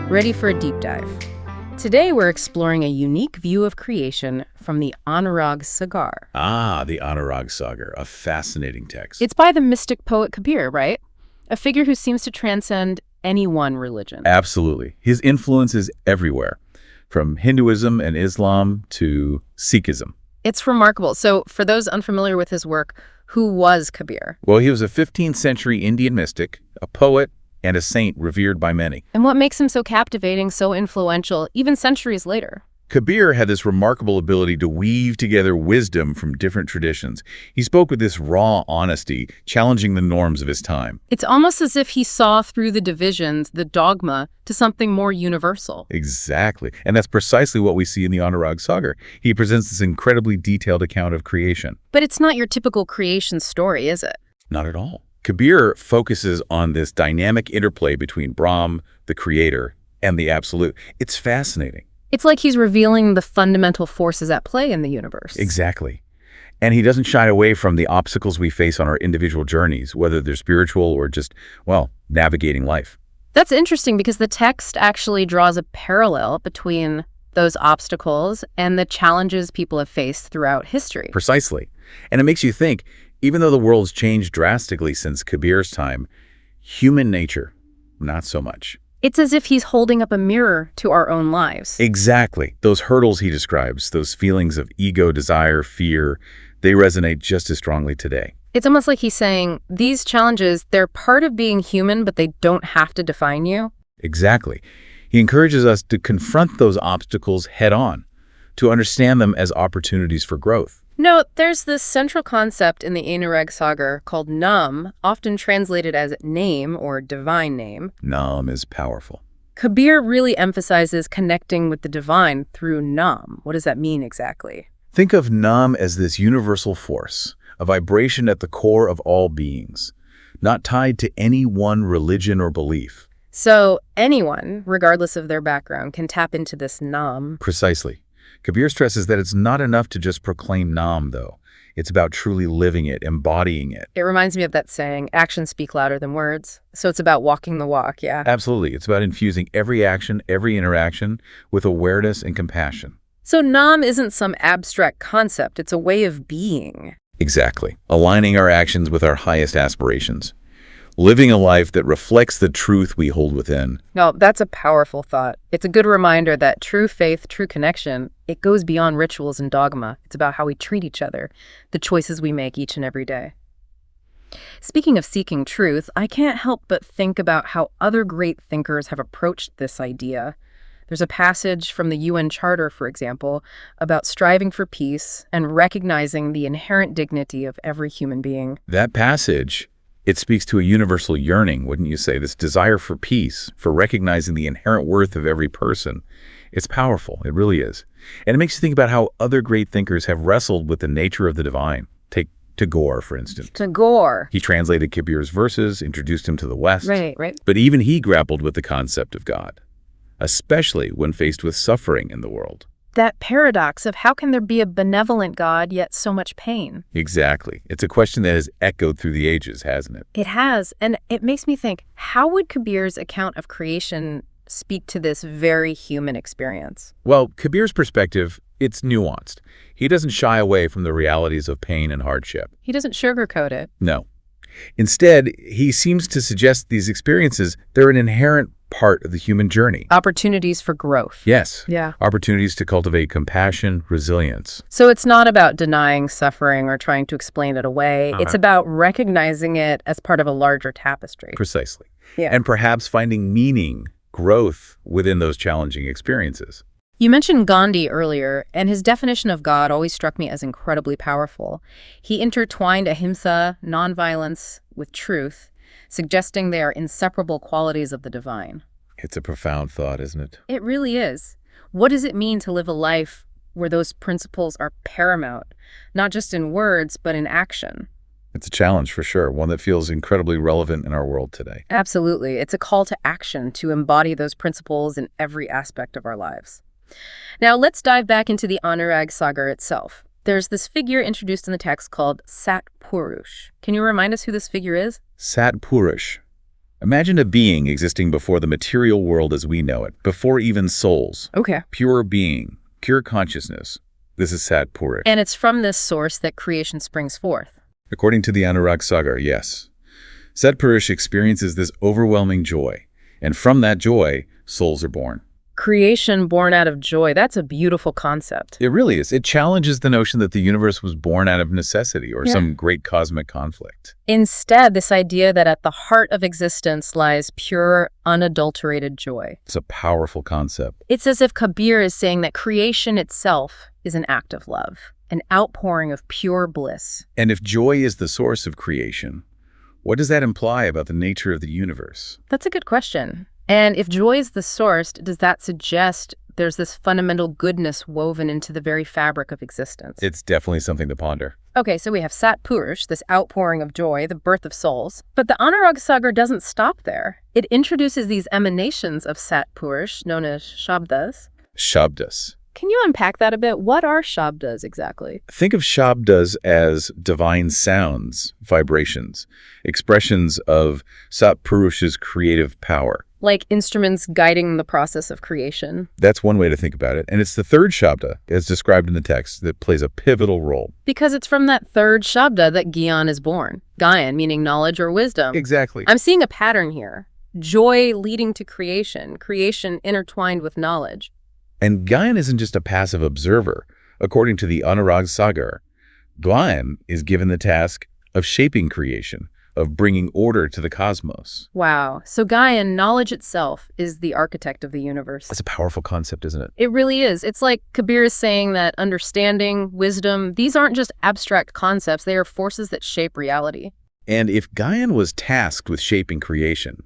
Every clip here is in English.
ready for a deep dive. Today we're exploring a unique view of creation from the Anurag Sagar. Ah, the Anurag Sagar, a fascinating text. It's by the mystic poet Kabir, right? A figure who seems to transcend any one religion. Absolutely. His influence is everywhere, from Hinduism and Islam to Sikhism. It's remarkable. So for those unfamiliar with his work, who was Kabir? Well, he was a 15th century Indian mystic, a poet, and a saint revered by many. And what makes him so captivating, so influential, even centuries later? Kabir had this remarkable ability to weave together wisdom from different traditions. He spoke with this raw honesty, challenging the norms of his time. It's almost as if he saw through the divisions, the dogma, to something more universal. Exactly. And that's precisely what we see in the Anurag Sagar. He presents this incredibly detailed account of creation. But it's not your typical creation story, is it? Not at all. Kabir focuses on this dynamic interplay between Brahm, the creator, and the absolute. It's fascinating. It's like he's revealing the fundamental forces at play in the universe. Exactly. And he doesn't shy away from the obstacles we face on our individual journeys, whether they're spiritual or just, well, navigating life. That's interesting because the text actually draws a parallel between those obstacles and the challenges people have faced throughout history. Precisely. And it makes you think, even though the world's changed drastically since Kabir's time, human nature, not so much. It's as if he's holding up a mirror to our own lives. Exactly. Those hurdles he describes, those feelings of ego, desire, fear, they resonate just as strongly today. It's almost like he's saying, these challenges, they're part of being human, but they don't have to define you. Exactly. He encourages us to confront those obstacles head on, to understand them as opportunities for growth. No, there's this central concept in the Anurag Sagar called Nam, often translated as name or divine name. Nam is powerful. Kabir really emphasizes connecting with the divine through Nam. What does that mean exactly? Think of Nam as this universal force, a vibration at the core of all beings, not tied to any one religion or belief. So anyone, regardless of their background, can tap into this Nam. Precisely. Kabir stresses that it's not enough to just proclaim Nam, though. It's about truly living it, embodying it. It reminds me of that saying, actions speak louder than words. So it's about walking the walk, yeah? Absolutely. It's about infusing every action, every interaction with awareness and compassion. So Nam isn't some abstract concept. It's a way of being. Exactly. Aligning our actions with our highest aspirations. Living a life that reflects the truth we hold within. No, that's a powerful thought. It's a good reminder that true faith, true connection, it goes beyond rituals and dogma. It's about how we treat each other, the choices we make each and every day. Speaking of seeking truth, I can't help but think about how other great thinkers have approached this idea. There's a passage from the UN Charter, for example, about striving for peace and recognizing the inherent dignity of every human being. That passage, it speaks to a universal yearning, wouldn't you say? This desire for peace, for recognizing the inherent worth of every person. It's powerful. It really is. And it makes you think about how other great thinkers have wrestled with the nature of the divine. Take Tagore, for instance. Tagore. He translated Kabir's verses, introduced him to the West. Right. But even he grappled with the concept of God, especially when faced with suffering in the world. That paradox of how can there be a benevolent God yet so much pain? Exactly. It's a question that has echoed through the ages, hasn't it? It has, and it makes me think, how would Kabir's account of creation speak to this very human experience? Well, Kabir's perspective, it's nuanced. He doesn't shy away from the realities of pain and hardship. He doesn't sugarcoat it. No. Instead, he seems to suggest these experiences, they're an inherent part of the human journey. Opportunities for growth. Yes. Yeah. Opportunities to cultivate compassion, resilience. So it's not about denying suffering or trying to explain it away. It's about recognizing it as part of a larger tapestry. Precisely. Yeah. And perhaps finding meaning, growth within those challenging experiences. You mentioned Gandhi earlier, and his definition of God always struck me as incredibly powerful. He intertwined ahimsa, nonviolence, with truth, suggesting they are inseparable qualities of the divine. It's a profound thought, isn't it? It really is. What does it mean to live a life where those principles are paramount, not just in words, but in action? It's a challenge for sure, one that feels incredibly relevant in our world today. Absolutely. It's a call to action to embody those principles in every aspect of our lives. Now, let's dive back into the Anurag Sagar itself. There's this figure introduced in the text called Sat Purush. Can you remind us who this figure is? Sat Purush. Imagine a being existing before the material world as we know it, before even souls. Okay. Pure being, pure consciousness. This is Sat Purush. And it's from this source that creation springs forth. According to the Anurag Sagar, yes. Sat Purush experiences this overwhelming joy, and from that joy, souls are born. Creation born out of joy. That's a beautiful concept. It really is. It challenges the notion that the universe was born out of necessity or some great cosmic conflict. Instead, this idea that at the heart of existence lies pure, unadulterated joy. It's a powerful concept. It's as if Kabir is saying that creation itself is an act of love, an outpouring of pure bliss. And if joy is the source of creation, what does that imply about the nature of the universe? That's a good question. And if joy is the source, does that suggest there's this fundamental goodness woven into the very fabric of existence? It's definitely something to ponder. Okay, so we have Sat Purush, this outpouring of joy, the birth of souls. But the Anurag Sagar doesn't stop there. It introduces these emanations of Sat Purush, known as shabdas. Shabdas. Can you unpack that a bit? What are shabdas exactly? Think of shabdas as divine sounds, vibrations, expressions of Sat Purush's creative power. Like instruments guiding the process of creation. That's one way to think about it. And it's the third shabda, as described in the text, that plays a pivotal role. Because it's from that third shabda that Gyan is born. Gyan, meaning knowledge or wisdom. Exactly. I'm seeing a pattern here. Joy leading to creation, creation intertwined with knowledge. And Gyan isn't just a passive observer. According to the Anurag Sagar, Gyan is given the task of shaping creation, of bringing order to the cosmos. Wow. So Gyan, knowledge itself, is the architect of the universe. That's a powerful concept, isn't it? It really is. It's like Kabir is saying that understanding, wisdom, these aren't just abstract concepts. They are forces that shape reality. And if Gyan was tasked with shaping creation,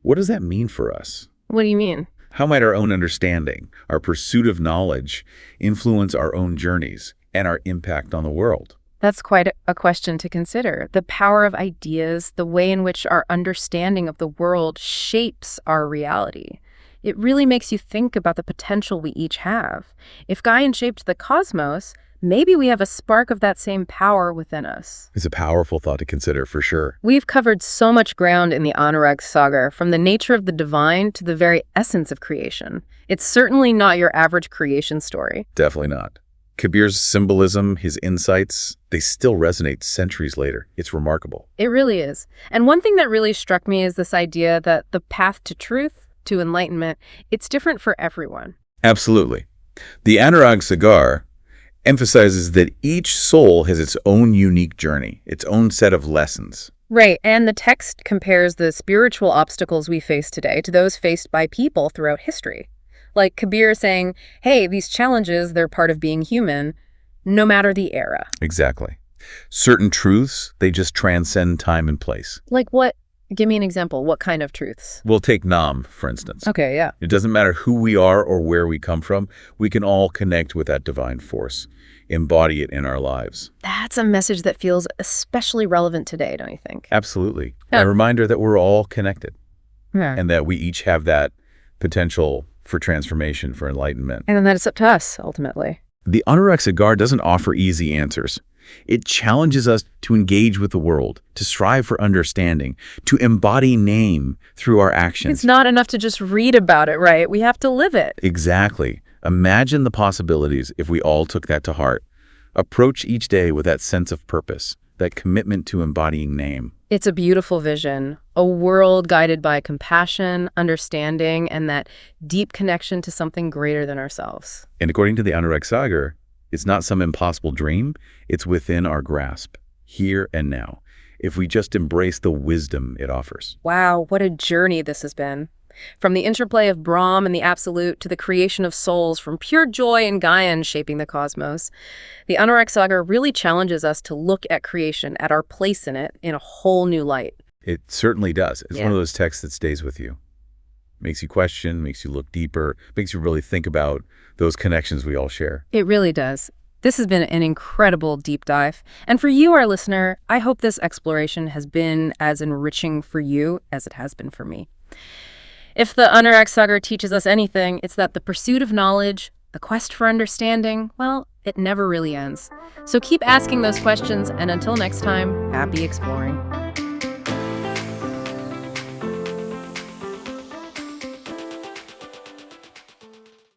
what does that mean for us? What do you mean? How might our own understanding, our pursuit of knowledge, influence our own journeys and our impact on the world? That's quite a question to consider. The power of ideas, the way in which our understanding of the world shapes our reality. It really makes you think about the potential we each have. If Gyan shaped the cosmos, maybe we have a spark of that same power within us. It's a powerful thought to consider, for sure. We've covered so much ground in the Anurag Sagar, from the nature of the divine to the very essence of creation. It's certainly not your average creation story. Definitely not. Kabir's symbolism, his insights, they still resonate centuries later. It's remarkable. It really is. And one thing that really struck me is this idea that the path to truth, to enlightenment, it's different for everyone. Absolutely. The Anurag Sagar emphasizes that each soul has its own unique journey, its own set of lessons. Right, and the text compares the spiritual obstacles we face today to those faced by people throughout history. Like Kabir saying, hey, these challenges, they're part of being human, no matter the era. Exactly. Certain truths, they just transcend time and place. Like what? Give me an example. What kind of truths? We'll take Nam, for instance. Okay, yeah. It doesn't matter who we are or where we come from. We can all connect with that divine force, embody it in our lives. That's a message that feels especially relevant today, don't you think? Absolutely. Yeah. A reminder that we're all connected Yeah. and that we each have that potential for transformation, for enlightenment. And then that it's up to us, ultimately. The Anurag Sagar doesn't offer easy answers. It challenges us to engage with the world, to strive for understanding, to embody name through our actions. It's not enough to just read about it, right? We have to live it. Exactly. Imagine the possibilities if we all took that to heart. Approach each day with that sense of purpose, that commitment to embodying name. It's a beautiful vision, a world guided by compassion, understanding, and that deep connection to something greater than ourselves. And according to the Anurag Sagar, it's not some impossible dream. It's within our grasp, here and now, if we just embrace the wisdom it offers. Wow, what a journey this has been. From the interplay of Brahm and the Absolute to the creation of souls, from pure joy and Gyan shaping the cosmos, the Anurag Sagar really challenges us to look at creation, at our place in it, in a whole new light. It certainly does. It's Yeah. one of those texts that stays with you. Makes you question, makes you look deeper, makes you really think about those connections we all share. It really does. This has been an incredible deep dive. And for you, our listener, I hope this exploration has been as enriching for you as it has been for me. If the Anurag Sagar teaches us anything, it's that the pursuit of knowledge, the quest for understanding, well, it never really ends. So keep asking those questions, and until next time, happy exploring.